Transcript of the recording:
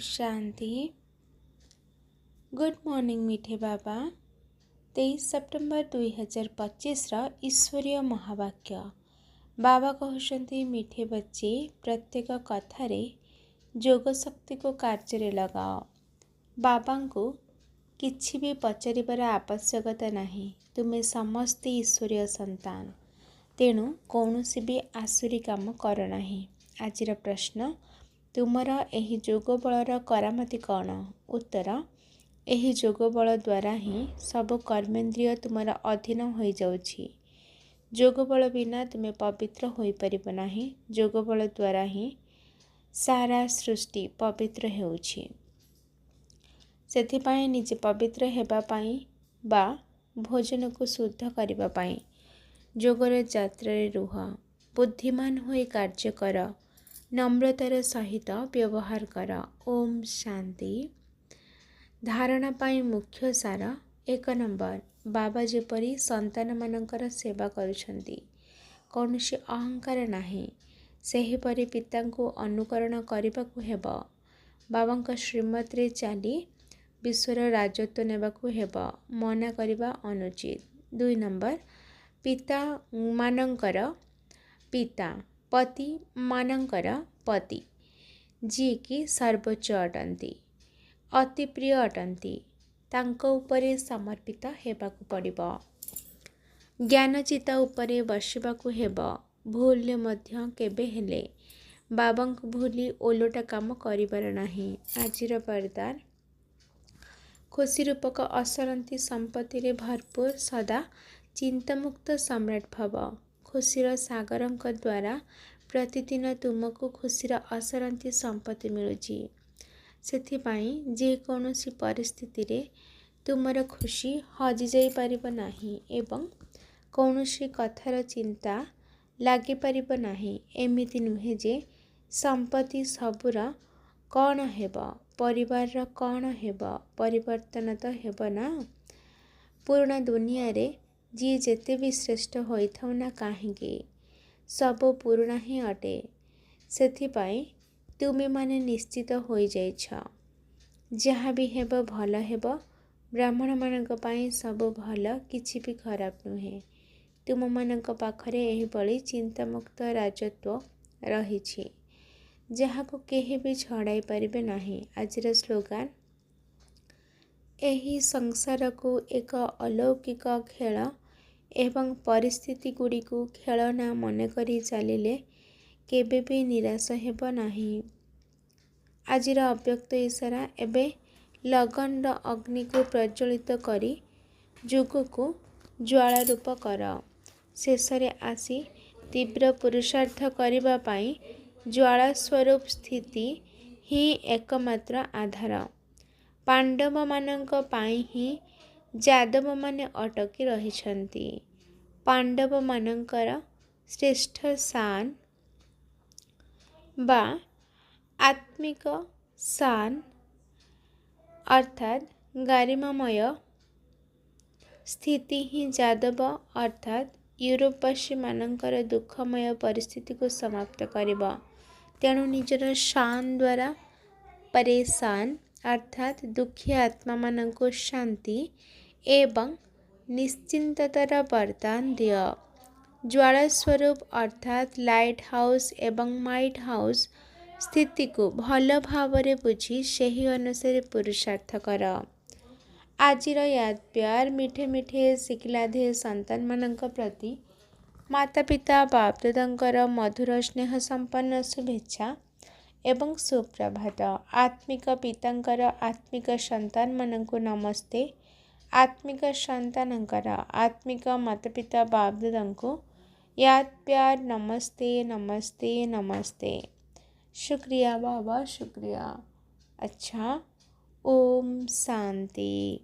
शांति। Good morning मीठे बाबा। 23 September 2025 ईश्वरीय महावाक्य। बाबा कहते मीठे बच्चे प्रत्येक कथारे जोग शक्ति को कार्य लगाओ। बाबा को किछि भी पचारिबार आवश्यकता नहीं। तुम्हें समस्ते ईश्वरीय संतान, तेणु कौनसी भी आसुरी काम कर नहीं। आजिर प्रश्न, तुमर एही जोग बलर करामती कौन? उत्तर, एही जोग बल द्वारा ही सब कर्मेंद्रिय तुमर अधीन हो जाउछि। जोग बल बिना तुम्हें पवित्र हो परिबो नाही। जोग बल द्वारा ही सारा सृष्टि पवित्र हेउछि। सेथिपाई निजे पवित्र हेबा पाई बा भोजन को शुद्ध करिबा पाई जोगर यात्रा रुह। बुद्धिमान होई कार्य कर, नम्रतार सहित व्यवहार कर। ओम शांति। धारणा पाई मुख्य सार। 1 नंबर, बाबा जेपरी संतान मानकर सेवा करुछंती, कौनसी अहंकार नाही, सेहीपरि पिता को अनुकरण करबाकू हेब। बाबांका श्रीमत रे चाली विश्वर राजत्व नेबाकू हेब। मना करिबा अनुचित। 2 नंबर, पिता मानंकर पिता, पति मानंकर पति, जी की सर्वोच्च अटंती, अति प्रिय अटंती, तांको उपरे समर्पित हेबाकू पड़िबो। ज्ञानचिता उपरे बसिबाकू हेब। भूल मध्य केबे हेले बाबांको भूली ओलोटा काम करिबार नाही। आजिर वरदान, खुशी रूपक असरंती संपत्ति रे भरपूर सदा चिंतामुक्त सम्राट भव। खुशीर सागरंक द्वारा प्रतिदिन तुमको खुशीर असरंती संपत्ति मिलुची। सेथिपाई जे कौनसी परिस्थिति रे तुमर खुशी हजि जाई परिबो नाही एवं कौनसी कथार चिंता लागी परिबो नाही। एमिति नुहे जे संपत्ति सबुर कौन हेब, परिवार कौन हेब, परिवर्तन तो हेब ना। पूर्ण दुनिया रे जी जेते भी श्रेष्ठ होइथाउ ना काहेकि सब पुरुणा ही अटे। सेथिपाई तुमे माने निश्चित होई जाइछ, जहाँ भी हेब भल हेब। ब्राह्मण मानक पाई सब भल, किछि भी खराब नुहे। तुम मानक पाखरे एही बळी चिंतामुक्त राजत्व रहिछि, जहाँ को केहे भी छड़ाई परिबे नाही। आजिर स्लोगान, एही संसार को एक अलौकिक खेल एवं परिस्थिति गुड़ी को खेलना मन करी चलिले केबे भी निराश हेब नाही। आजिर अव्यक्त इशारा, एबे लगन अग्नि को प्रज्वलित करी जुग को ज्वाला रूप कर। शेषरे आसी तीव्र पुरुषार्थ करिबा पाई ज्वाला स्वरूप स्थिति ही एकमात्र आधार। पांडव मानक पाई ही जादव माने अटकी रहिछंती। पांडव मानकर श्रेष्ठ शान बा आत्मिक शान अर्थात गारिमामय स्थिति ही जादव अर्थात यूरोपवासी मानकर दुखमय परिस्थिति को समाप्त करिबा। तेणु निजर शान द्वारा परेशान अर्थात दुखी आत्मा मान को शांति एवं निश्चिंततार वरदान दिय। ज्वाला स्वरूप अर्थात लाइट हाउस एवं माइट हाउस स्थिति को भल भावरे बुझी सेही अनुसार पुरुषार्थ कर। आजिर याद प्यार मिठे मिठे शिखलाधे संतान मानक प्रति माता पिता बाप दादांकर मधुर स्नेह संपन्न शुभेच्छा एवं सुप्रभात। आत्मिक पितांकर आत्मिक संतान मानक नमस्ते। आत्मिक संतानंकर आत्मिक माता पिता बाप दादांको याद प्यार नमस्ते नमस्ते नमस्ते। शुक्रिया बाबा, शुक्रिया। अच्छा, ओम शांति।